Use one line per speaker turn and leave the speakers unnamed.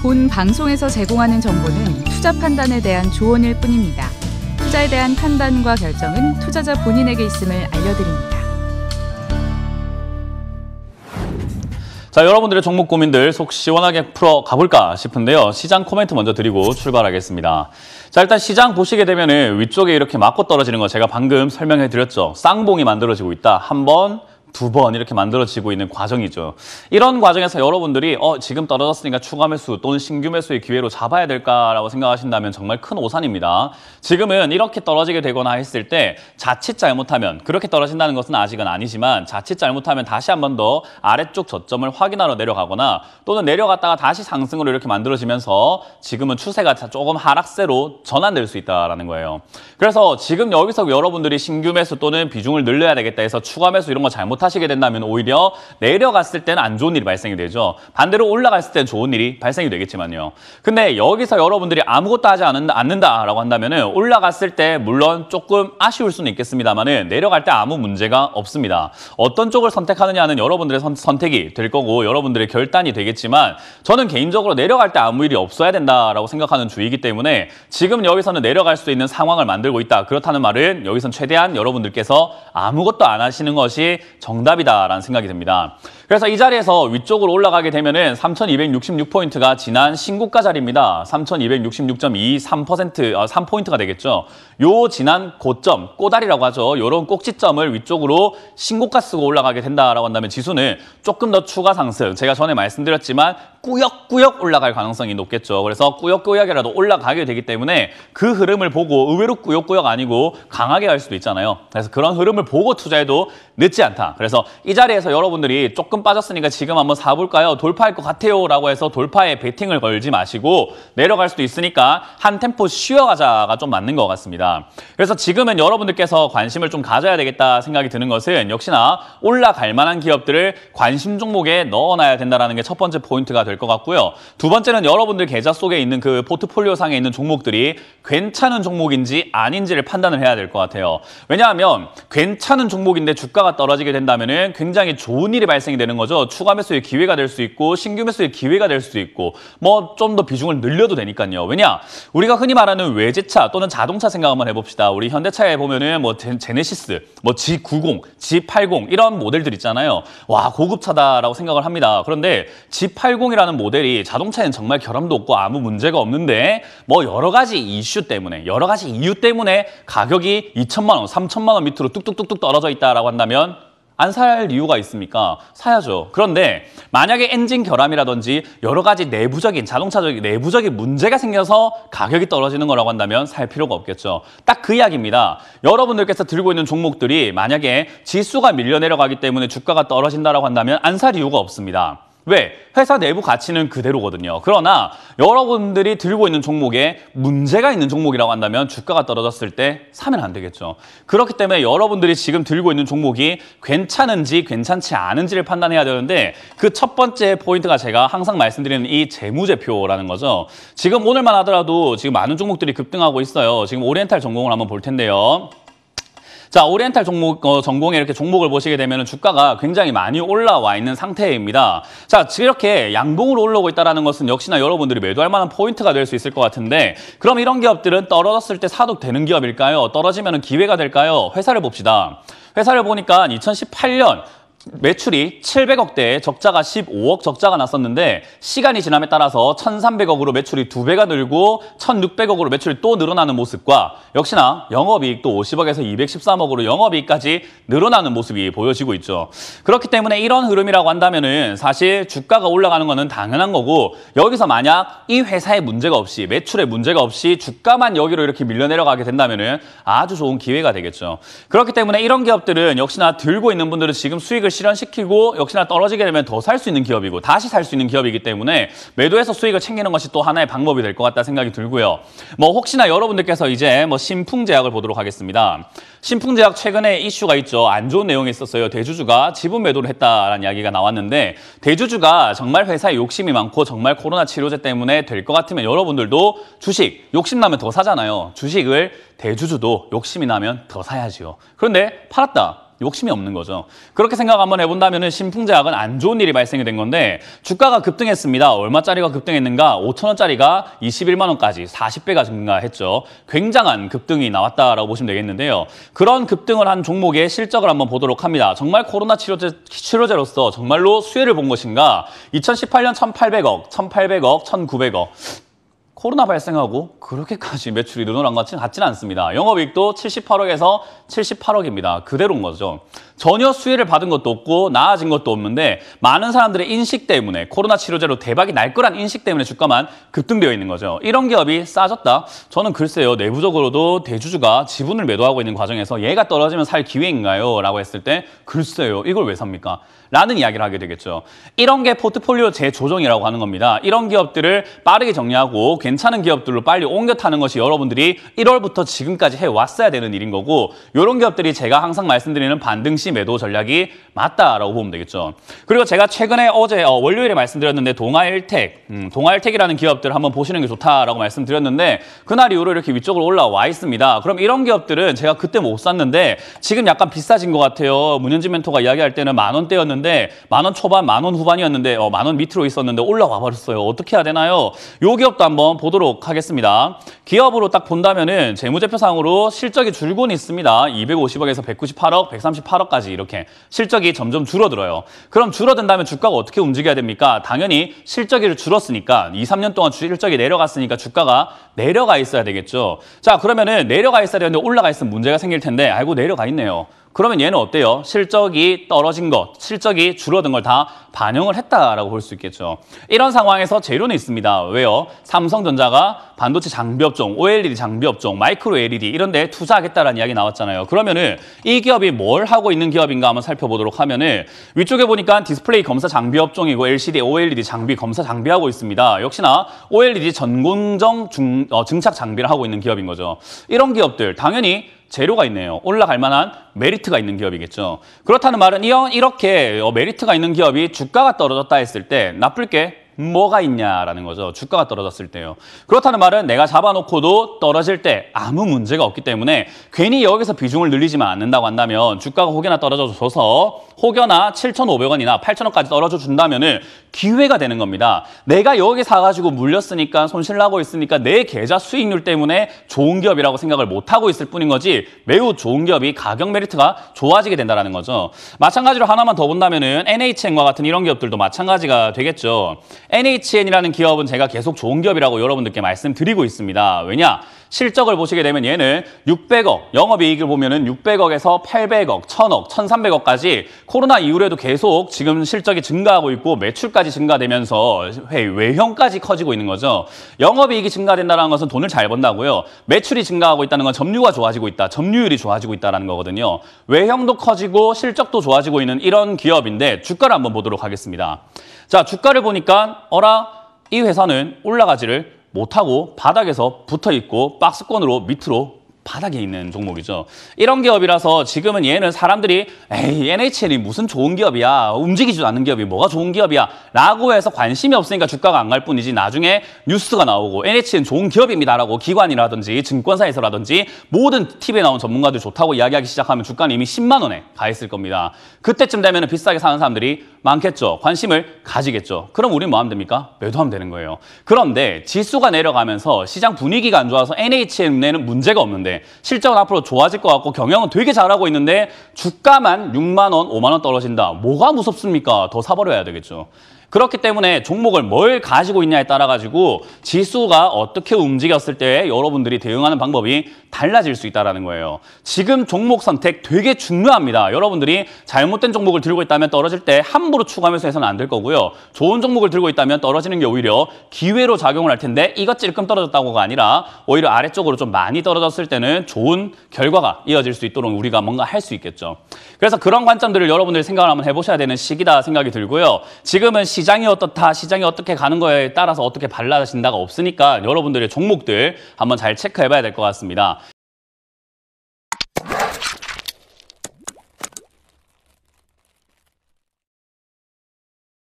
본 방송에서 제공하는 정보는 투자 판단에 대한 조언일 뿐입니다. 투자에 대한 판단과 결정은 투자자 본인에게 있음을 알려드립니다.
자, 여러분들의 종목 고민들 속 시원하게 풀어 가볼까 싶은데요. 시장 코멘트 먼저 드리고 출발하겠습니다. 자, 일단 시장 보시게 되면은 위쪽에 이렇게 맞고 떨어지는 거 제가 방금 설명해 드렸죠. 쌍봉이 만들어지고 있다. 한 번, 두 번 이렇게 만들어지고 있는 과정이죠. 이런 과정에서 여러분들이 지금 떨어졌으니까 추가 매수 또는 신규 매수의 기회로 잡아야 될까라고 생각하신다면 정말 큰 오산입니다. 지금은 이렇게 떨어지게 되거나 했을 때 자칫 잘못하면, 그렇게 떨어진다는 것은 아직은 아니지만 자칫 잘못하면 다시 한 번 더 아래쪽 저점을 확인하러 내려가거나 또는 내려갔다가 다시 상승으로 이렇게 만들어지면서 지금은 추세가 조금 하락세로 전환될 수 있다는 거예요. 그래서 지금 여기서 여러분들이 신규 매수 또는 비중을 늘려야 되겠다 해서 추가 매수 이런 거 잘못하시게 된다면 오히려 내려갔을 때는 안 좋은 일이 발생이 되죠. 반대로 올라갔을 때는 좋은 일이 발생이 되겠지만요. 근데 여기서 여러분들이 아무것도 하지 않는다라고 한다면은 올라갔을 때 물론 조금 아쉬울 수는 있겠습니다만은 내려갈 때 아무 문제가 없습니다. 어떤 쪽을 선택하느냐는 여러분들의 선택이 될 거고 여러분들의 결단이 되겠지만 저는 개인적으로 내려갈 때 아무 일이 없어야 된다라고 생각하는 주의이기 때문에 지금 여기서는 내려갈 수 있는 상황을 만들고 있다. 그렇다는 말은 여기선 최대한 여러분들께서 아무것도 안 하시는 것이 정답이다라는 생각이 듭니다. 그래서 이 자리에서 위쪽으로 올라가게 되면은 3,266포인트가 지난 신고가 자리입니다. 3,266.23%, 3포인트가 되겠죠. 요 지난 고점, 꼬다리라고 하죠. 요런 꼭지점을 위쪽으로 신고가 쓰고 올라가게 된다라고 한다면 지수는 조금 더 추가 상승, 제가 전에 말씀드렸지만 꾸역꾸역 올라갈 가능성이 높겠죠. 그래서 꾸역꾸역이라도 올라가게 되기 때문에 그 흐름을 보고 의외로 꾸역꾸역 아니고 강하게 갈 수도 있잖아요. 그래서 그런 흐름을 보고 투자해도 늦지 않다. 그래서 이 자리에서 여러분들이 조금 빠졌으니까 지금 한번 사볼까요? 돌파할 것 같아요 라고 해서 돌파에 베팅을 걸지 마시고 내려갈 수도 있으니까 한 템포 쉬어가자가 좀 맞는 것 같습니다. 그래서 지금은 여러분들께서 관심을 좀 가져야 되겠다 생각이 드는 것은 역시나 올라갈 만한 기업들을 관심 종목에 넣어놔야 된다는 게 첫 번째 포인트가 될 것 같고요. 두 번째는 여러분들 계좌 속에 있는 그 포트폴리오 상에 있는 종목들이 괜찮은 종목인지 아닌지를 판단을 해야 될 것 같아요. 왜냐하면 괜찮은 종목인데 주가가 떨어지게 된다면은 굉장히 좋은 일이 발생이 되는 거죠. 추가 매수의 기회가 될 수 있고 신규 매수의 기회가 될 수도 있고 뭐 좀 더 비중을 늘려도 되니까요. 왜냐? 우리가 흔히 말하는 외제차 또는 자동차 생각 한번 해봅시다. 우리 현대차에 보면은 뭐 제네시스, 뭐 G90, G80 이런 모델들 있잖아요. 와, 고급차다라고 생각을 합니다. 그런데 G80이라는 모델이 자동차에는 정말 결함도 없고 아무 문제가 없는데 뭐 여러 가지 이슈 때문에, 여러 가지 이유 때문에 가격이 2천만 원, 3천만 원 밑으로 뚝뚝뚝뚝 떨어져 있다라고 한다면 안 살 이유가 있습니까? 사야죠. 그런데 만약에 엔진 결함이라든지 여러 가지 내부적인, 자동차적인 내부적인 문제가 생겨서 가격이 떨어지는 거라고 한다면 살 필요가 없겠죠. 딱 그 이야기입니다. 여러분들께서 들고 있는 종목들이 만약에 지수가 밀려 내려가기 때문에 주가가 떨어진다라고 한다면 안 살 이유가 없습니다. 왜? 회사 내부 가치는 그대로거든요. 그러나 여러분들이 들고 있는 종목에 문제가 있는 종목이라고 한다면 주가가 떨어졌을 때 사면 안 되겠죠. 그렇기 때문에 여러분들이 지금 들고 있는 종목이 괜찮은지 괜찮지 않은지를 판단해야 되는데 그 첫 번째 포인트가 제가 항상 말씀드리는 이 재무제표라는 거죠. 지금 오늘만 하더라도 지금 많은 종목들이 급등하고 있어요. 지금 오리엔탈 전공을 한번 볼 텐데요. 자, 오리엔탈 전공에 이렇게 종목을 보시게 되면 주가가 굉장히 많이 올라와 있는 상태입니다. 자, 이렇게 양봉으로 올라오고 있다는 것은 역시나 여러분들이 매도할 만한 포인트가 될 수 있을 것 같은데 그럼 이런 기업들은 떨어졌을 때 사도 되는 기업일까요? 떨어지면 기회가 될까요? 회사를 봅시다. 회사를 보니까 2018년 매출이 700억대에 적자가 15억 적자가 났었는데 시간이 지남에 따라서 1,300억으로 매출이 2배가 늘고 1,600억으로 매출이 또 늘어나는 모습과 역시나 영업이익도 50억에서 213억으로 영업이익까지 늘어나는 모습이 보여지고 있죠. 그렇기 때문에 이런 흐름이라고 한다면은 사실 주가가 올라가는 거는 당연한 거고 여기서 만약 이 회사에 문제가 없이 매출에 문제가 없이 주가만 여기로 이렇게 밀려 내려가게 된다면은 아주 좋은 기회가 되겠죠. 그렇기 때문에 이런 기업들은 역시나 들고 있는 분들은 지금 수익을 실현시키고 역시나 떨어지게 되면 더 살 수 있는 기업이고 다시 살 수 있는 기업이기 때문에 매도해서 수익을 챙기는 것이 또 하나의 방법이 될 것 같다 생각이 들고요. 뭐 혹시나 여러분들께서 이제 뭐 신풍제약을 보도록 하겠습니다. 신풍제약 최근에 이슈가 있죠. 안 좋은 내용이 있었어요. 대주주가 지분 매도를 했다라는 이야기가 나왔는데 대주주가 정말 회사에 욕심이 많고 정말 코로나 치료제 때문에 될 것 같으면 여러분들도 주식 욕심나면 더 사잖아요. 주식을 대주주도 욕심이 나면 더 사야지요. 그런데 팔았다. 욕심이 없는 거죠. 그렇게 생각 한번 해본다면 신풍제약은 안 좋은 일이 발생이 된 건데 주가가 급등했습니다. 얼마짜리가 급등했는가? 5,000원짜리가 21만 원까지 40배가 증가했죠. 굉장한 급등이 나왔다라고 보시면 되겠는데요. 그런 급등을 한 종목의 실적을 한번 보도록 합니다. 정말 코로나 치료제로서 정말로 수혜를 본 것인가? 2018년 1,800억, 1,800억, 1,900억. 코로나 발생하고 그렇게까지 매출이 늘어난 것 같지는 않습니다. 영업이익도 78억에서 78억입니다. 그대로인 거죠. 전혀 수혜를 받은 것도 없고 나아진 것도 없는데 많은 사람들의 인식 때문에 코로나 치료제로 대박이 날 거란 인식 때문에 주가만 급등되어 있는 거죠. 이런 기업이 싸졌다? 저는 글쎄요. 내부적으로도 대주주가 지분을 매도하고 있는 과정에서 얘가 떨어지면 살 기회인가요? 라고 했을 때 글쎄요. 이걸 왜 삽니까? 라는 이야기를 하게 되겠죠. 이런 게 포트폴리오 재조정이라고 하는 겁니다. 이런 기업들을 빠르게 정리하고 괜찮은 기업들로 빨리 옮겨 타는 것이 여러분들이 1월부터 지금까지 해왔어야 되는 일인 거고 이런 기업들이 제가 항상 말씀드리는 반등시 매도 전략이 맞다라고 보면 되겠죠. 그리고 제가 최근에 어제 월요일에 말씀드렸는데 동아일텍이라는 기업들을 한번 보시는 게 좋다라고 말씀드렸는데 그날 이후로 이렇게 위쪽으로 올라와 있습니다. 그럼 이런 기업들은 제가 그때 못 샀는데 지금 약간 비싸진 것 같아요. 문현진 멘토가 이야기할 때는 10,000원대였는데 10,000원 초반, 10,000원 후반이었는데 10,000원 밑으로 있었는데 올라와 버렸어요. 어떻게 해야 되나요? 요 기업도 한번 보도록 하겠습니다. 기업으로 딱 본다면은 재무제표상으로 실적이 줄곤 있습니다. 250억에서 198억, 138억까지 이렇게 실적이 점점 줄어들어요. 그럼 줄어든다면 주가가 어떻게 움직여야 됩니까? 당연히 실적이 줄었으니까 2, 3년 동안 실적이 내려갔으니까 주가가 내려가 있어야 되겠죠. 자, 그러면은 내려가 있어야 되는데 올라가 있으면 문제가 생길 텐데 아이고 내려가 있네요. 그러면 얘는 어때요? 실적이 떨어진 것, 실적이 줄어든 걸 다 반영을 했다라고 볼 수 있겠죠. 이런 상황에서 재료는 있습니다. 왜요? 삼성전자가 반도체 장비업종, OLED 장비업종, 마이크로 LED 이런 데 투자하겠다라는 이야기 나왔잖아요. 그러면은 이 기업이 뭘 하고 있는 기업인가 한번 살펴보도록 하면은 위쪽에 보니까 디스플레이 검사 장비업종이고 LCD, OLED 장비 검사 장비하고 있습니다. 역시나 OLED 전공정 증착 장비를 하고 있는 기업인 거죠. 이런 기업들 당연히 재료가 있네요. 올라갈 만한 메리트가 있는 기업이겠죠. 그렇다는 말은 이렇게 메리트가 있는 기업이 주가가 떨어졌다 했을 때 나쁠 게 뭐가 있냐라는 거죠. 주가가 떨어졌을 때요. 그렇다는 말은 내가 잡아놓고도 떨어질 때 아무 문제가 없기 때문에 괜히 여기서 비중을 늘리지만 않는다고 한다면 주가가 혹여나 떨어져줘서 혹여나 7,500원이나 8,000원까지 떨어져 준다면은 기회가 되는 겁니다. 내가 여기 사가지고 물렸으니까 손실나고 있으니까 내 계좌 수익률 때문에 좋은 기업이라고 생각을 못하고 있을 뿐인 거지 매우 좋은 기업이 가격 메리트가 좋아지게 된다는 거죠. 마찬가지로 하나만 더 본다면은 NHN과 같은 이런 기업들도 마찬가지가 되겠죠. NHN이라는 기업은 제가 계속 좋은 기업이라고 여러분들께 말씀드리고 있습니다. 왜냐? 실적을 보시게 되면 얘는 600억, 영업이익을 보면은 600억에서 800억, 1000억, 1300억까지 코로나 이후에도 계속 지금 실적이 증가하고 있고 매출까지 증가되면서 외형까지 커지고 있는 거죠. 영업이익이 증가된다는 것은 돈을 잘 번다고요. 매출이 증가하고 있다는 건 점유가 좋아지고 있다, 점유율이 좋아지고 있다는 거거든요. 외형도 커지고 실적도 좋아지고 있는 이런 기업인데 주가를 한번 보도록 하겠습니다. 자, 주가를 보니까 이 회사는 올라가지를 못하고 바닥에서 붙어있고 박스권으로 밑으로 바닥에 있는 종목이죠. 이런 기업이라서 지금은 얘는 사람들이 에이 NHN이 무슨 좋은 기업이야. 움직이지도 않는 기업이 뭐가 좋은 기업이야. 라고 해서 관심이 없으니까 주가가 안 갈 뿐이지 나중에 뉴스가 나오고 NHN 좋은 기업입니다. 라고 기관이라든지 증권사에서라든지 모든 TV에 나온 전문가들 좋다고 이야기하기 시작하면 주가는 이미 10만 원에 가 있을 겁니다. 그때쯤 되면 비싸게 사는 사람들이 많겠죠. 관심을 가지겠죠. 그럼 우린 뭐 하면 됩니까? 매도하면 되는 거예요. 그런데 지수가 내려가면서 시장 분위기가 안 좋아서 NHN에는 문제가 없는데 실적은 앞으로 좋아질 것 같고 경영은 되게 잘하고 있는데 주가만 6만 원, 5만 원 떨어진다. 뭐가 무섭습니까? 더 사버려야 되겠죠. 그렇기 때문에 종목을 뭘 가지고 있냐에 따라 가지고 지수가 어떻게 움직였을 때 여러분들이 대응하는 방법이 달라질 수 있다는 거예요. 지금 종목 선택 되게 중요합니다. 여러분들이 잘못된 종목을 들고 있다면 떨어질 때 함부로 추가하면서 해서는 안 될 거고요. 좋은 종목을 들고 있다면 떨어지는 게 오히려 기회로 작용을 할 텐데 이것 찔끔 떨어졌다고가 아니라 오히려 아래쪽으로 좀 많이 떨어졌을 때는 좋은 결과가 이어질 수 있도록 우리가 뭔가 할 수 있겠죠. 그래서 그런 관점들을 여러분들이 생각을 한번 해보셔야 되는 시기다 생각이 들고요. 지금은 시장이 어떻다, 시장이 어떻게 가는 거에 따라서 어떻게 달라진다가 없으니까 여러분들의 종목들 한번 잘 체크해봐야 될 것 같습니다.